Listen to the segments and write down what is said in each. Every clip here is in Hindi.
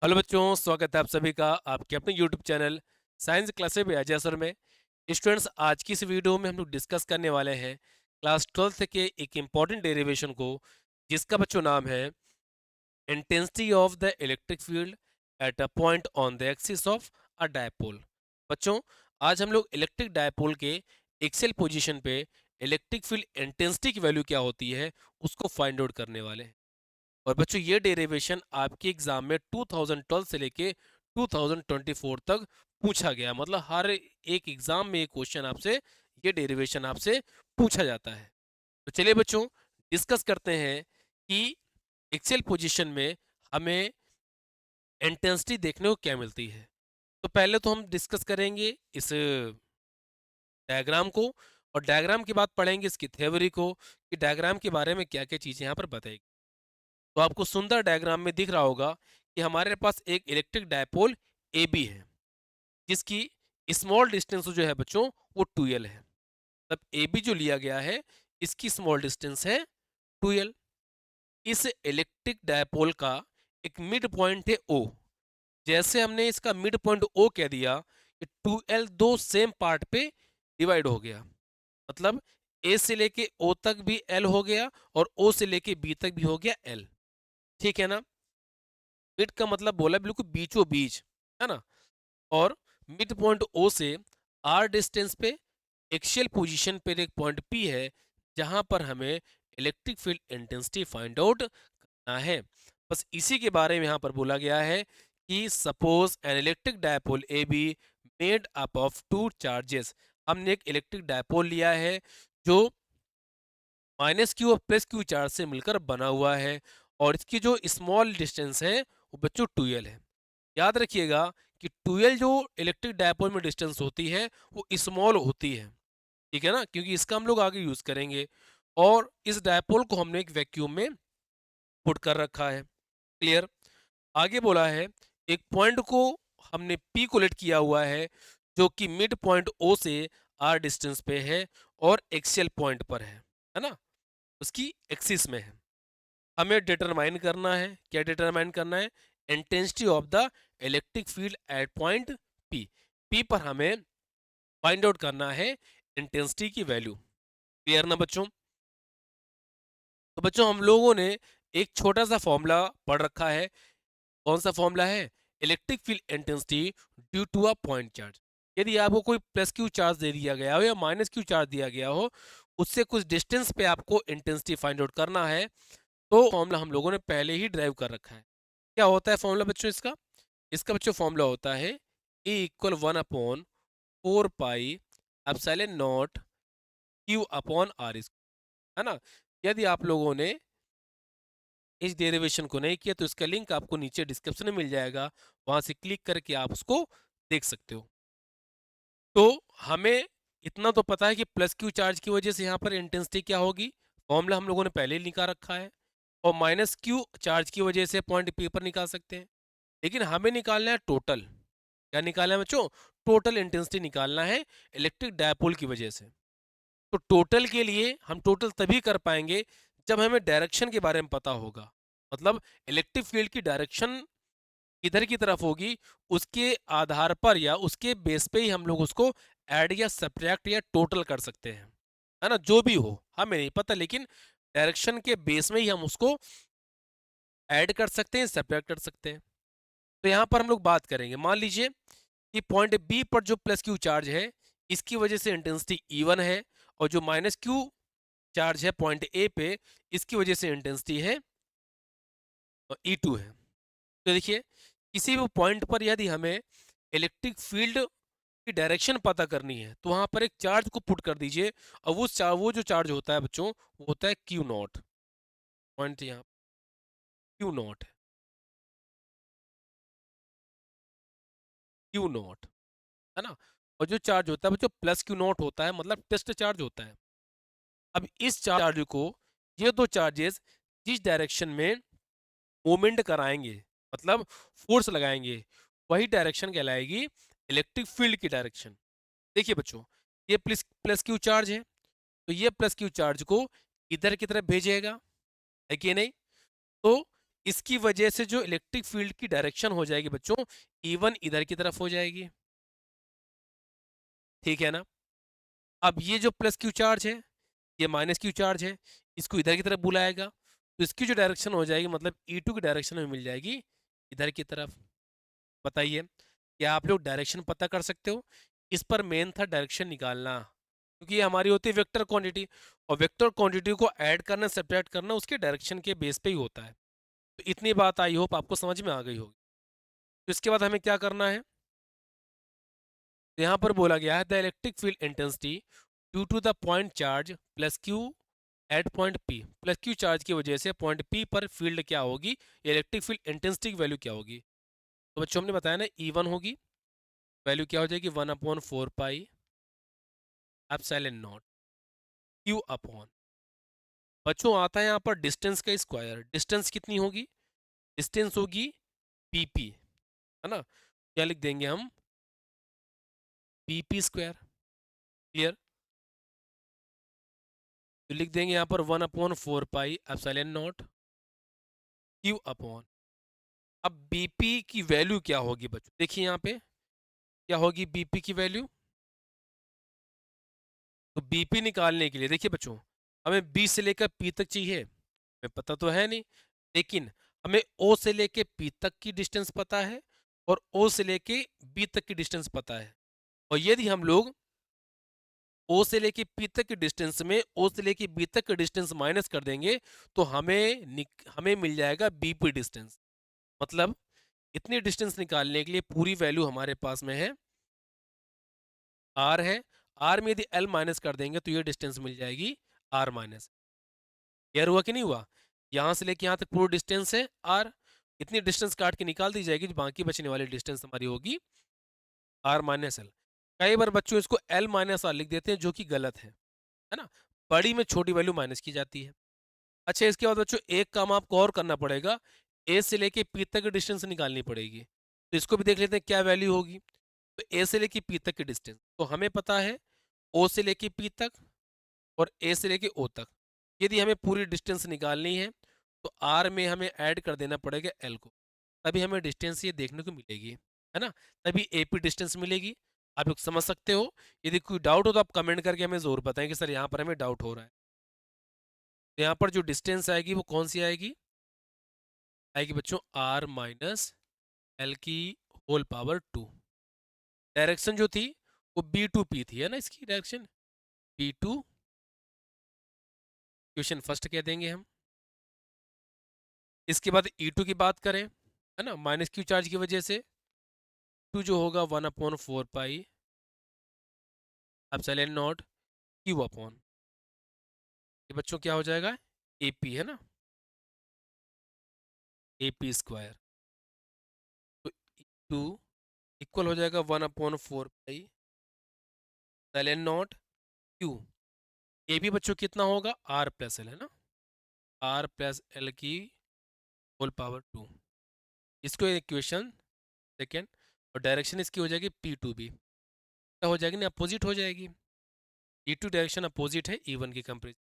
हेलो बच्चों, स्वागत है आप सभी का आपके अपने यूट्यूब चैनल साइंस क्लासेस में अजय सर में। स्टूडेंट्स, आज की इस वीडियो में हम लोग डिस्कस करने वाले हैं क्लास 12th के एक इम्पॉर्टेंट डेरिवेशन को, जिसका बच्चों नाम है intensity of the electric field at a point on the axis of a dipole. बच्चों, आज हम लोग इलेक्ट्रिक डायपोल के एक्सेल पोजीशन पे इलेक्ट्रिक फील्ड इंटेंसिटी की वैल्यू क्या होती है उसको फाइंड आउट करने वाले हैं। और बच्चों, ये डेरिवेशन आपके एग्जाम में 2012 से लेके 2024 तक पूछा गया। मतलब हर एक एग्जाम में ये क्वेश्चन आपसे, ये डेरिवेशन आपसे पूछा जाता है। तो चलिए बच्चों, डिस्कस करते हैं कि एक्सेल पोजीशन में हमें इंटेंसिटी देखने को क्या मिलती है। तो पहले तो हम डिस्कस करेंगे इस डायग्राम को, और डायग्राम के बाद पढ़ेंगे इसकी थ्योरी को कि डायग्राम के बारे में क्या क्या चीज़ें यहाँ पर बताएगी। तो आपको सुंदर डायग्राम में दिख रहा होगा कि हमारे पास एक इलेक्ट्रिक डायपोल ए बी है, जिसकी स्मॉल डिस्टेंस जो है बच्चों वो 2l है। तब ए बी जो लिया गया है, इसकी स्मॉल डिस्टेंस है 2l। इस इलेक्ट्रिक डायपोल का एक मिड पॉइंट है ओ। जैसे हमने इसका मिड पॉइंट ओ कह दिया कि 2l दो सेम पार्ट पे डिवाइड हो गया। मतलब ए से लेके ओ तक भी एल हो गया और ओ से लेके बी तक भी हो गया एल। ठीक है ना। मिड का मतलब बोला बिल्कुल बीचों बीच, है ना। और मिड पॉइंट ओ से आर डिस्टेंस पे एक्सियल पोजीशन पे एक पॉइंट पी है, जहां पर हमें electric field intensity find out करना है। बस इसी के बारे में यहाँ पर बोला गया है कि suppose an electric dipole A be made up of two charges. हमने एक इलेक्ट्रिक डायपोल लिया है जो माइनस क्यू और प्लस क्यू चार्ज से मिलकर बना हुआ है, और इसकी जो स्मॉल डिस्टेंस है वो बच्चों 2l है। याद रखिएगा कि 2l जो इलेक्ट्रिक डायपोल में डिस्टेंस होती है वो स्मॉल होती है। ठीक है ना, क्योंकि इसका हम लोग आगे यूज करेंगे। और इस डायपोल को हमने एक वैक्यूम में पुट कर रखा है। क्लियर। आगे बोला है एक पॉइंट को हमने पी को लेट किया हुआ है, जो कि मिड पॉइंट ओ से आर डिस्टेंस पे है और एक्सियल पॉइंट पर है ना, उसकी एक्सिस में है। हमें डिटरमाइन करना है, क्या डिटरमाइन करना है? Intensity of the electric field at point P. P पर हमें फाइंड आउट करना है इंटेंसिटी की वैल्यू। क्लियर ना बच्चों? तो बच्चों, हम लोगों ने एक छोटा सा फॉर्मूला पढ़ रखा है। कौन सा फॉर्मूला है? Electric field intensity due to a point charge. यदि आपको कोई प्लस क्यू चार्ज दे दिया गया हो या माइनस क्यू चार्ज दिया गया हो, उससे कुछ डिस्टेंस पे आपको इंटेंसिटी फाइंड आउट करना है। तो फॉर्मूला हम लोगों ने पहले ही ड्राइव कर रखा है। क्या होता है फॉर्मूला बच्चों इसका? इसका बच्चों फॉर्मूला होता है A equal 1/4 pi epsilon naught Q upon R, है ना। यदि आप लोगों ने इस डेरिवेशन को नहीं किया तो इसका लिंक आपको नीचे डिस्क्रिप्शन में मिल जाएगा, वहां से क्लिक करके आप उसको देख सकते हो। तो हमें इतना तो पता है कि प्लस क्यू चार्ज की वजह से यहाँ पर इंटेंसिटी क्या होगी, फॉर्मूला हम लोगों ने पहले ही निकाल रखा है। और माइनस क्यू चार्ज की वजह से पॉइंट पी पर निकाल सकते हैं। लेकिन हमें निकालना है टोटल। क्या निकालना है बच्चों? टोटल इंटेंसिटी निकालना है इलेक्ट्रिक डायपोल की वजह से। तो टोटल के लिए हम टोटल तभी कर पाएंगे जब हमें डायरेक्शन के बारे में पता होगा। मतलब इलेक्ट्रिक फील्ड की डायरेक्शन किधर की तरफ होगी, उसके आधार पर या उसके बेस पे ही हम लोग उसको ऐड या सब्ट्रैक्ट या टोटल कर सकते हैं, है ना। जो भी हो हमें नहीं पता, लेकिन डायरेक्शन के बेस में ही हम उसको ऐड कर सकते हैं, सब्ट्रैक्ट कर सकते हैं। तो यहाँ पर हम लोग बात करेंगे, मान लीजिए कि पॉइंट बी पर जो प्लस क्यू चार्ज है, इसकी वजह से इंटेंसिटी E1 है, और जो माइनस क्यू चार्ज है पॉइंट ए पे, इसकी वजह से इंटेंसिटी है E2 है। तो देखिए, किसी भी पॉइंट पर यदि हमें इलेक्ट्रिक फील्ड की डायरेक्शन पता करनी है तो वहां पर एक चार्ज को पुट कर दीजिए, और वो जो चार्ज होता है बच्चों, वो होता है क्यू नॉट। पॉइंट यहाँ क्यू नॉट है, क्यू नॉट, है ना। और जो चार्ज होता है बच्चों प्लस क्यू नॉट होता है, मतलब टेस्ट चार्ज होता है। अब इस चार्ज को, ये दो चार्जेस जिस डायरेक्शन में मूवमेंट कराएंगे, मतलब फोर्स लगाएंगे, वही डायरेक्शन कहलाएगी इलेक्ट्रिक फील्ड की डायरेक्शन। देखिए बच्चों, ये प्लस प्लस क्यू चार्ज है, तो ये प्लस क्यू चार्ज को इधर की तरफ भेजेगा, है कि नहीं। तो इसकी वजह से जो इलेक्ट्रिक फील्ड की डायरेक्शन हो जाएगी बच्चों, E1 इधर की तरफ हो जाएगी, ठीक है ना। अब ये जो प्लस क्यू चार्ज है, ये माइनस क्यू चार्ज है, इसको इधर की तरफ बुलाएगा, तो इसकी जो डायरेक्शन हो जाएगी मतलब E2 की डायरेक्शन में मिल जाएगी इधर की तरफ। बताइए, क्या आप लोग डायरेक्शन पता कर सकते हो? इस पर मेन था डायरेक्शन निकालना, क्योंकि ये हमारी होती है वेक्टर क्वांटिटी, और वेक्टर क्वांटिटी को ऐड करना सब्ट्रैक्ट करना उसके डायरेक्शन के बेस पे ही होता है। तो इतनी बात आई होप आपको समझ में आ गई होगी। तो इसके बाद हमें क्या करना है, तो यहाँ पर बोला गया है the electric field intensity due to the point charge plus Q at point P, plus Q charge की वजह से पॉइंट पी पर फील्ड क्या होगी, इलेक्ट्रिक फील्ड इंटेंसिटी की वैल्यू क्या होगी। तो बच्चों हमने बताया ना E1 होगी, वैल्यू क्या हो जाएगी 1/4 pi epsilon naught Q upon, बच्चों आता है यहाँ पर डिस्टेंस का स्क्वायर, डिस्टेंस कितनी होगी, डिस्टेंस होगी पीपी, है ना, क्या लिख देंगे हम, पीपी स्क्वायर, क्लियर। तो लिख देंगे यहाँ पर 1/4 pi epsilon naught Q upon, अब बीपी की वैल्यू क्या होगी बच्चों, देखिए यहाँ पे क्या होगी बीपी की वैल्यू। तो बीपी निकालने के लिए देखिए बच्चों, हमें बी से लेकर पी तक चाहिए, हमें पता तो है नहीं, लेकिन हमें ओ से लेके पी तक की डिस्टेंस पता है और ओ से लेके बी तक की डिस्टेंस पता है। और यदि हम लोग ओ से लेके पी तक की डिस्टेंस में ओ से लेके बी तक की डिस्टेंस माइनस कर देंगे तो हमें मिल जाएगा बीपी डिस्टेंस। मतलब इतनी डिस्टेंस निकालने के लिए पूरी वैल्यू हमारे पास में है, आर है, आर में यदि एल माइनस कर देंगे तो ये डिस्टेंस मिल जाएगी आर माइनस। क्लियर हुआ कि नहीं हुआ, यहाँ से लेके यहाँ तक पूरी डिस्टेंस है आर, इतनी डिस्टेंस काट के निकाल दी जाएगी, जो बाकी बचने वाली डिस्टेंस हमारी होगी आर माइनस एल। कई बार बच्चों इसको एल माइनस आर लिख देते हैं जो कि गलत है ना, बड़ी में छोटी वैल्यू माइनस की जाती है। अच्छा, इसके बाद बच्चों एक काम आपको और करना पड़ेगा, ए से लेके पी तक की डिस्टेंस निकालनी पड़ेगी, तो इसको भी देख लेते हैं क्या वैल्यू होगी। तो ए से लेके पी तक की डिस्टेंस तो हमें पता है, ओ से लेके पी तक और ए से लेके ओ तक, यदि हमें पूरी डिस्टेंस निकालनी है तो आर में हमें ऐड कर देना पड़ेगा एल को, तभी हमें डिस्टेंस ये देखने को मिलेगी, है ना, तभी एपी डिस्टेंस मिलेगी। आप लोग समझ सकते हो, यदि कोई डाउट हो तो आप कमेंट करके हमें ज़रूर बताएं कि सर यहाँ पर हमें डाउट हो रहा है। तो यहाँ पर जो डिस्टेंस आएगी वो कौन सी आएगी, आएगी बच्चों आर माइनस एल की होल पावर 2। डायरेक्शन जो थी वो B2P थी, है ना, इसकी डायरेक्शन B2, क्वेश्चन फर्स्ट कह देंगे हम। इसके बाद E2 की बात करें, है ना, माइनस क्यू चार्ज की वजह से टू जो होगा 1/4 pi epsilon naught Q upon, ये बच्चों क्या हो जाएगा AP, है ना, AP स्क्वायर। तो टू इक्वल हो जाएगा 1/4 पाई एप्सिलॉन नॉट क्यू, ये भी बच्चों कितना होगा R प्लस एल, है ना, R प्लस एल की होल पावर 2। इसको इक्वेशन सेकेंड, और डायरेक्शन इसकी हो जाएगी P2B, क्या हो जाएगी ना, अपोजिट हो जाएगी, E2 डायरेक्शन अपोजिट है E1 की कंपेरिजन।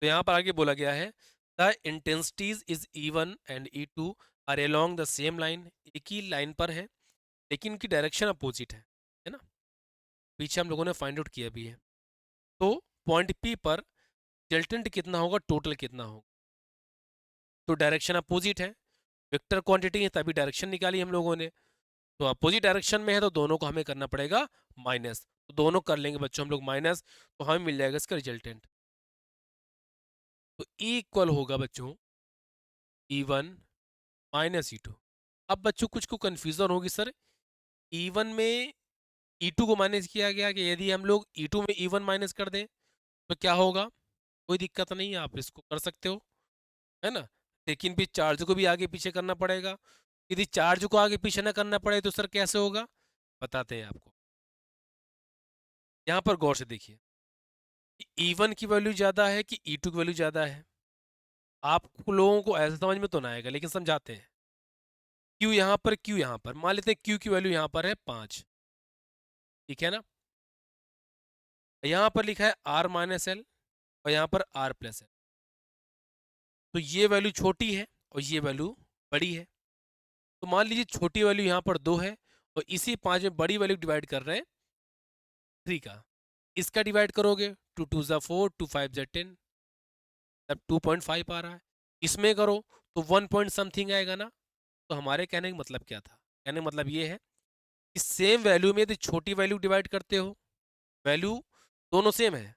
तो यहाँ पर आगे बोला गया है the intensities is E1 and E2 are along the same line, एक ही लाइन पर है लेकिन इनकी डायरेक्शन अपोजिट है ना, पीछे हम लोगों ने फाइंड आउट किया भी है। तो पॉइंट P पर रिजल्टेंट कितना होगा, टोटल कितना होगा, तो डायरेक्शन अपोजिट है, वेक्टर क्वांटिटी है तभी डायरेक्शन निकाली हम लोगों ने, तो अपोजिट डायरेक्शन में है तो दोनों को हमें करना पड़ेगा माइनस, तो दोनों कर लेंगे बच्चों हम लोग माइनस, तो हमें मिल जाएगा इसका रिजल्टेंट। तो E इक्वल होगा बच्चों E1 माइनस E2। अब बच्चों कुछ को कन्फ्यूजन होगी सर, E1 में E2 को माइनस किया गया कि यदि हम लोग E2 में E1 माइनस कर दें तो क्या होगा, कोई दिक्कत नहीं है, आप इसको कर सकते हो, है ना, लेकिन फिर चार्ज को भी आगे पीछे करना पड़ेगा, यदि चार्ज को आगे पीछे ना करना पड़े तो सर कैसे होगा, बताते हैं आपको। यहाँ पर गौर से देखिए, E1 की वैल्यू ज़्यादा है कि E2 की वैल्यू ज़्यादा है, आप लोगों को ऐसा समझ में तो ना आएगा लेकिन समझाते हैं। Q यहाँ पर, Q यहाँ पर, मान लेते हैं Q की वैल्यू यहाँ पर है 5, ठीक है ना, यहाँ पर लिखा है R माइनस एल और यहाँ पर R प्लस एल, तो ये वैल्यू छोटी है और ये वैल्यू बड़ी है। तो मान लीजिए छोटी वैल्यू यहाँ पर 2 है और इसी 5 में बड़ी वैल्यू डिवाइड कर रहे हैं 3 का। इसका डिवाइड करोगे, 2 2 ज़ा 4, 2 5 ज़ा 10, तब 2.5 आ रहा है। इसमें करो तो 1 पॉइंट समथिंग आएगा ना। तो हमारे कहने का मतलब क्या था? कहने का मतलब ये है कि सेम वैल्यू में यदि छोटी वैल्यू डिवाइड करते हो, वैल्यू दोनों सेम है,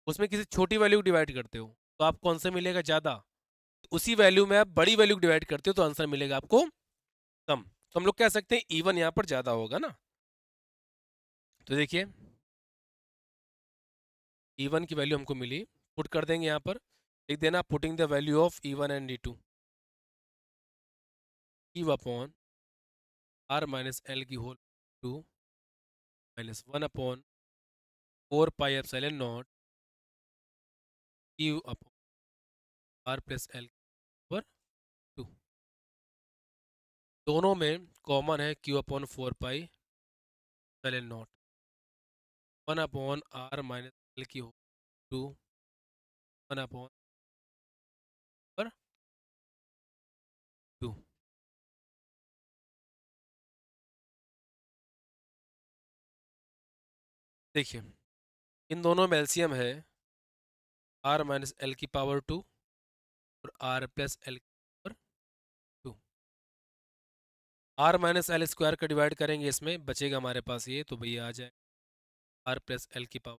उसमें किसी छोटी वैल्यू डिवाइड करते हो तो आपको आंसर मिलेगा ज़्यादा। उसी वैल्यू में आप बड़ी वैल्यू डिवाइड करते हो तो आंसर मिलेगा आपको कम। तो हम लोग कह सकते हैं इवन यहाँ पर ज़्यादा होगा ना। तो देखिए E1 की वैल्यू हमको मिली, पुट कर देंगे यहाँ पर, लिख देना putting the value of E1 and E2, Q upon R minus L की whole 2 minus 1 upon 4 pi epsilon naught Q upon R plus L पर 2। दोनों में कॉमन है Q upon 4 pi epsilon naught 1 upon R minus L की होल 2 1 अपॉन पर 2। देखिए इन दोनों में एलसीएम है R माइनस एल की पावर 2 और R प्लस एल की power 2। R minus L square का डिवाइड करेंगे, इसमें बचेगा हमारे पास ये, तो भैया आ जाए R प्लस एल की पावर,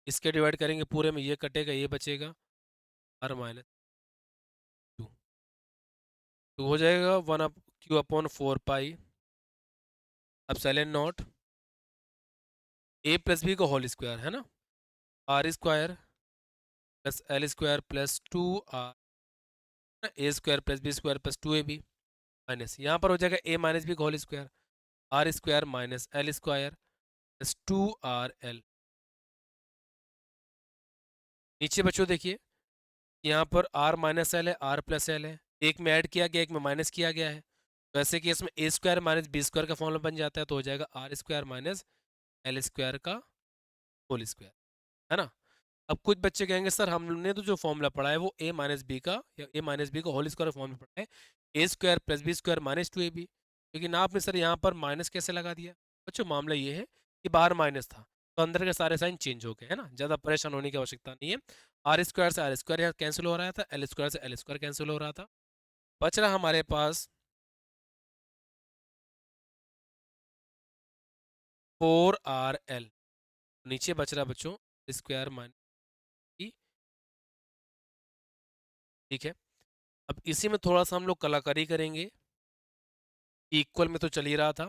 इसके डिवाइड करेंगे पूरे में, ये कटेगा ये बचेगा R माइनस 2। तो हो जाएगा 1 up Q upon 4 pi epsilon naught A plus B का होल स्क्वायर है ना, R square plus L square plus 2R A square plus B square plus 2AB minus यहाँ पर हो जाएगा A माइनस बी का whole square, R square minus L square plus 2RL। नीचे बच्चों देखिए यहाँ पर R माइनस एल है, R प्लस एल है, एक में ऐड किया गया एक में माइनस किया गया है, तो ऐसे केस में ए स्क्वायर माइनस बी स्क्वायर का फॉर्मूला बन जाता है, तो हो जाएगा R square minus L square का होल स्क्वायर, है ना। अब कुछ बच्चे कहेंगे सर हमने तो जो फॉर्मूला पढ़ा है वो ए माइनस बी का या ए माइनस बी का होल स्क्वायर फॉर्मूला पढ़ा है, A square plus B square minus 2AB, लेकिन आपने सर यहाँ पर माइनस कैसे लगा दिया? बच्चों मामला ये है कि बाहर माइनस था तो अंदर के सारे साइन चेंज हो गए, है ना, ज़्यादा परेशान होने की आवश्यकता नहीं है। आर स्क्वायर से आर स्क्वायर यहाँ कैंसिल हो रहा था, एल स्क्वायर से एल स्क्वायर कैंसिल हो रहा था, बच रहा हमारे पास 4RL, नीचे बच रहा बच्चों स्क्वायर माइनस, ठीक है। अब इसी में थोड़ा सा हम लोग कलाकारी करेंगे, इक्वल में तो चल ही रहा था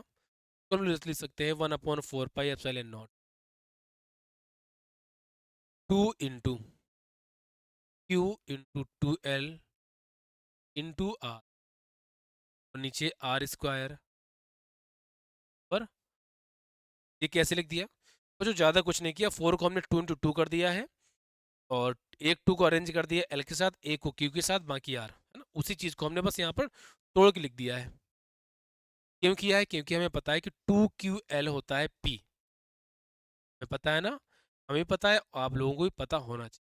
तो हम लिख सकते हैं 1/4 pi epsilon not 2 into Q into 2L into R और नीचे R स्क्वायर पर, ये कैसे लिख दिया? तो जो ज़्यादा कुछ नहीं किया, 4 को हमने 2 इंटू 2 कर दिया है और एक 2 को अरेंज कर दिया L के साथ, एक को Q के साथ, बाकी R, है ना, उसी चीज़ को हमने बस यहाँ पर तोड़ के लिख दिया है। क्यों किया है? क्योंकि हमें पता है कि 2QL होता है P, हमें पता है ना, हमें पता है, आप लोगों को भी पता होना चाहिए।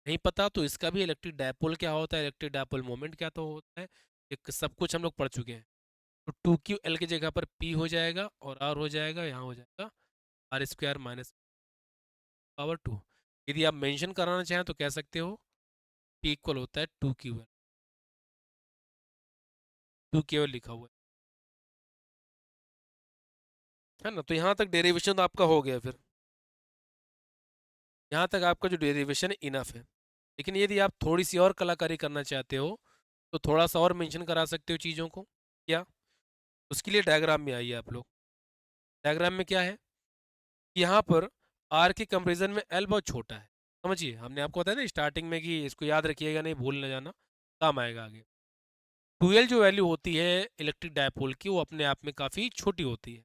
नहीं पता तो इसका भी, इलेक्ट्रिक डायपोल क्या होता है, इलेक्ट्रिक डायपोल मोमेंट क्या तो होता है, एक सब कुछ हम लोग पढ़ चुके हैं। तो 2QL की जगह पर P हो जाएगा और R हो जाएगा, यहाँ हो जाएगा R स्क्वायर माइनस पावर 2। यदि आप मेंशन कराना चाहें तो कह सकते हो P इक्वल होता है 2QL, 2QL लिखा हुआ है ना। तो यहाँ तक डेरिवेशन तो आपका हो गया, फिर यहाँ तक आपका जो डेरिवेशन है इनफ है। लेकिन यदि आप थोड़ी सी और कलाकारी करना चाहते हो तो थोड़ा सा और मेंशन करा सकते हो चीज़ों को। क्या? उसके लिए डायग्राम में आइए आप लोग। डायग्राम में क्या है, यहाँ पर आर के कंपेरिजन में एल बहुत छोटा है, समझिए, हमने आपको बताया ना स्टार्टिंग में कि इसको याद रखिएगा, नहीं भूल न जाना, काम आएगा आगे। 2L जो वैल्यू होती है इलेक्ट्रिक डायपोल की, वो अपने आप में काफ़ी छोटी होती है।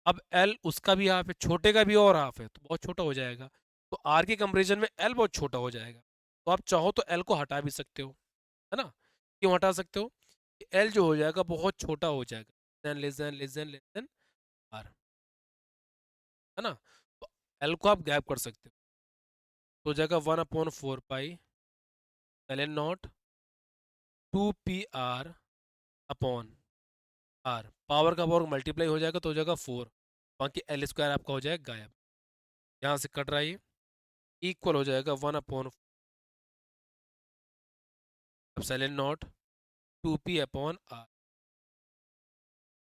अब L उसका भी हाफ है, छोटे का भी और हाफ है, तो बहुत छोटा हो जाएगा। तो R के कंपेरिजन में L बहुत छोटा हो जाएगा, तो आप चाहो तो L को हटा भी सकते हो, है ना। क्यों हटा सकते हो? L जो हो जाएगा बहुत छोटा हो जाएगा, लेस देन R, है ना। तो L को आप गैप कर सकते हो, तो हो जाएगा 1/4 pi ln not 2 pr upon R, power का पावर मल्टीप्लाई हो जाएगा तो हो जाएगा 4, बाकी एल स्क्वायर आपका हो जाएगा गायब, यहाँ से कट रहा है ये, इक्वल हो जाएगा 1 upon epsilon not 2p upon R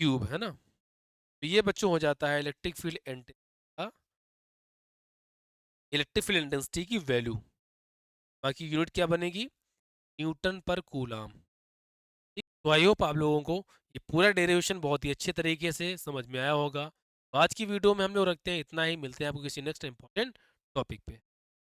cube, है ना। तो ये बच्चों हो जाता है इलेक्ट्रिक फील्ड इंटेंसिटी की वैल्यू। बाकी यूनिट क्या बनेगी, न्यूटन पर कूलाम। ठीक, तो आई होप आप लोगों को ये पूरा डेरिवेशन बहुत ही अच्छे तरीके से समझ में आया होगा। तो आज की वीडियो में हम लोग रखते हैं इतना ही, मिलते हैं आपको किसी नेक्स्ट इंपॉर्टेंट टॉपिक पे।